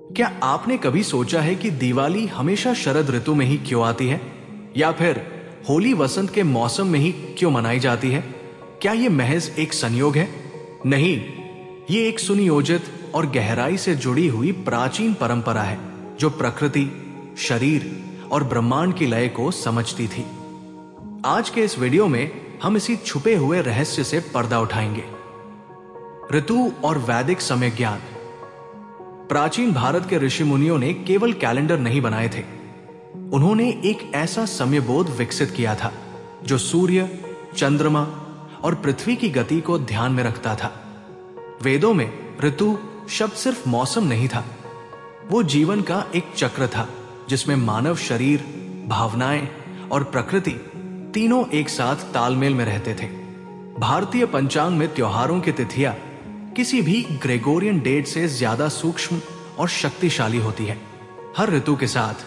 क्या आपने कभी सोचा है कि दिवाली हमेशा शरद ऋतु में ही क्यों आती है, या फिर होली वसंत के मौसम में ही क्यों मनाई जाती है? क्या यह महज एक संयोग है? नहीं, ये एक सुनियोजित और गहराई से जुड़ी हुई प्राचीन परंपरा है जो प्रकृति, शरीर और ब्रह्मांड की लय को समझती थी। आज के इस वीडियो में हम इसी छुपे हुए रहस्य से पर्दा उठाएंगे। ऋतु और वैदिक समय ज्ञान। प्राचीन भारत के ऋषि मुनियों ने केवल कैलेंडर नहीं बनाए थे, उन्होंने एक ऐसा समयबोध विकसित किया था जो सूर्य, चंद्रमा और पृथ्वी की गति को ध्यान में रखता था। वेदों में ऋतु शब्द सिर्फ मौसम नहीं था, वो जीवन का एक चक्र था जिसमें मानव शरीर, भावनाएं और प्रकृति तीनों एक साथ तालमेल में रहते थे। भारतीय पंचांग में त्योहारों की तिथियां किसी भी ग्रेगोरियन डेट से ज्यादा सूक्ष्म और शक्तिशाली होती है। हर ऋतु के साथ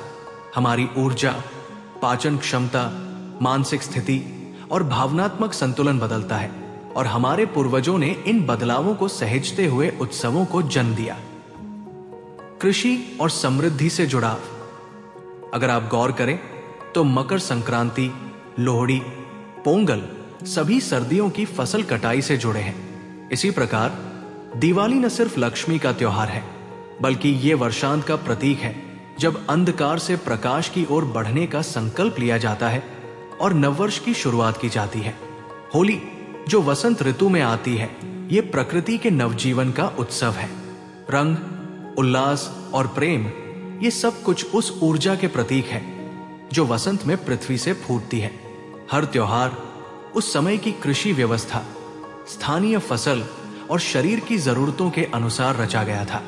हमारी ऊर्जा, पाचन क्षमता, मानसिक स्थिति और भावनात्मक संतुलन बदलता है, और हमारे पूर्वजों ने इन बदलावों को सहेजते हुए उत्सवों को जन्म दिया। कृषि और समृद्धि से जुड़ाव। अगर आप गौर करें तो मकर संक्रांति, लोहड़ी, पोंगल सभी सर्दियों की फसल कटाई से जुड़े हैं। इसी प्रकार दिवाली न सिर्फ लक्ष्मी का त्योहार है, बल्कि ये वर्षांत का प्रतीक है, जब अंधकार से प्रकाश की ओर बढ़ने का संकल्प लिया जाता है और नववर्ष की शुरुआत की जाती है। होली, जो वसंत ऋतु में आती है, ये प्रकृति के नवजीवन का उत्सव है। रंग, उल्लास और प्रेम, ये सब कुछ उस ऊर्जा के प्रतीक है जो वसंत में पृथ्वी से फूटती है। हर त्योहार उस समय की कृषि व्यवस्था, स्थानीय फसल और शरीर की जरूरतों के अनुसार रचा गया था।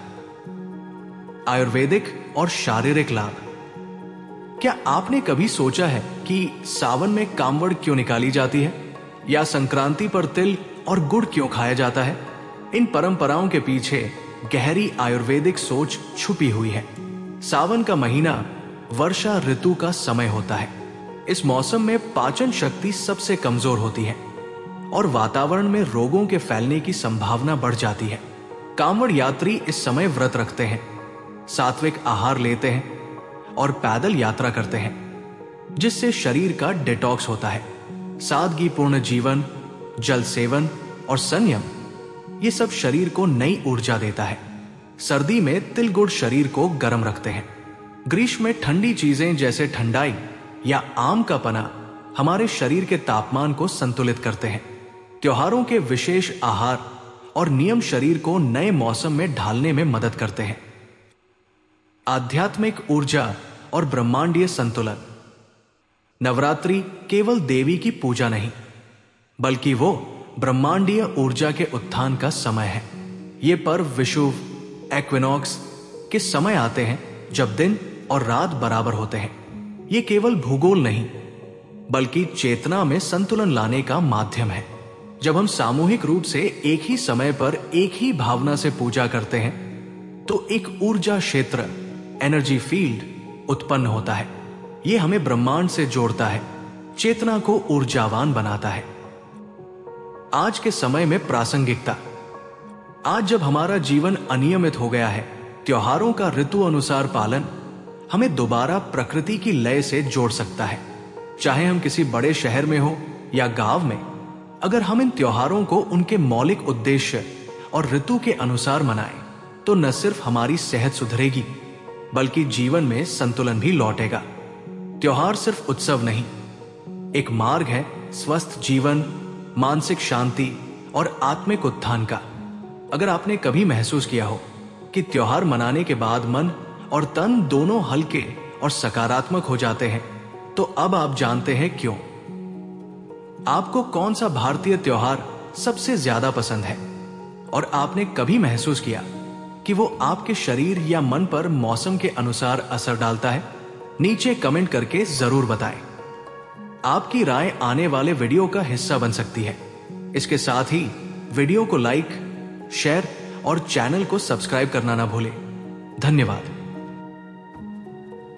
आयुर्वेदिक और शारीरिक लाभ। क्या आपने कभी सोचा है कि सावन में कांवड़ क्यों निकाली जाती है, या संक्रांति पर तिल और गुड़ क्यों खाया जाता है? इन परंपराओं के पीछे गहरी आयुर्वेदिक सोच छुपी हुई है। सावन का महीना वर्षा ऋतु का समय होता है। इस मौसम में पाचन शक्ति सबसे कमजोर होती है और वातावरण में रोगों के फैलने की संभावना बढ़ जाती है। कांवड़ यात्री इस समय व्रत रखते हैं, सात्विक आहार लेते हैं और पैदल यात्रा करते हैं, जिससे शरीर का डिटॉक्स होता है। सादगीपूर्ण जीवन, जल सेवन और संयम, ये सब शरीर को नई ऊर्जा देता है। सर्दी में तिल गुड़ शरीर को गर्म रखते हैं। ग्रीष्म में ठंडी चीजें जैसे ठंडाई या आम का पना हमारे शरीर के तापमान को संतुलित करते हैं। त्योहारों के विशेष आहार और नियम शरीर को नए मौसम में ढालने में मदद करते हैं। आध्यात्मिक ऊर्जा और ब्रह्मांडीय संतुलन। नवरात्रि केवल देवी की पूजा नहीं, बल्कि वो ब्रह्मांडीय ऊर्जा के उत्थान का समय है। ये पर्व विषुव, एक्विनॉक्स के समय आते हैं जब दिन और रात बराबर होते हैं। ये केवल भूगोल नहीं, बल्कि चेतना में संतुलन लाने का माध्यम है। जब हम सामूहिक रूप से एक ही समय पर एक ही भावना से पूजा करते हैं, तो एक ऊर्जा क्षेत्र, एनर्जी फील्ड उत्पन्न होता है। यह हमें ब्रह्मांड से जोड़ता है, चेतना को ऊर्जावान बनाता है। आज के समय में प्रासंगिकता। आज जब हमारा जीवन अनियमित हो गया है, त्योहारों का ऋतु अनुसार पालन हमें दोबारा प्रकृति की लय से जोड़ सकता है। चाहे हम किसी बड़े शहर में हो या गांव में, अगर हम इन त्योहारों को उनके मौलिक उद्देश्य और ऋतु के अनुसार मनाएं, तो न सिर्फ हमारी सेहत सुधरेगी, बल्कि जीवन में संतुलन भी लौटेगा। त्योहार सिर्फ उत्सव नहीं, एक मार्ग है स्वस्थ जीवन, मानसिक शांति और आत्मिक उत्थान का। अगर आपने कभी महसूस किया हो कि त्योहार मनाने के बाद मन और तन दोनों हल्के और सकारात्मक हो जाते हैं, तो अब आप जानते हैं क्यों। आपको कौन सा भारतीय त्योहार सबसे ज्यादा पसंद है, और आपने कभी महसूस किया कि वो आपके शरीर या मन पर मौसम के अनुसार असर डालता है? नीचे कमेंट करके जरूर बताएं। आपकी राय आने वाले वीडियो का हिस्सा बन सकती है। इसके साथ ही वीडियो को लाइक, शेयर और चैनल को सब्सक्राइब करना ना भूलें। धन्यवाद।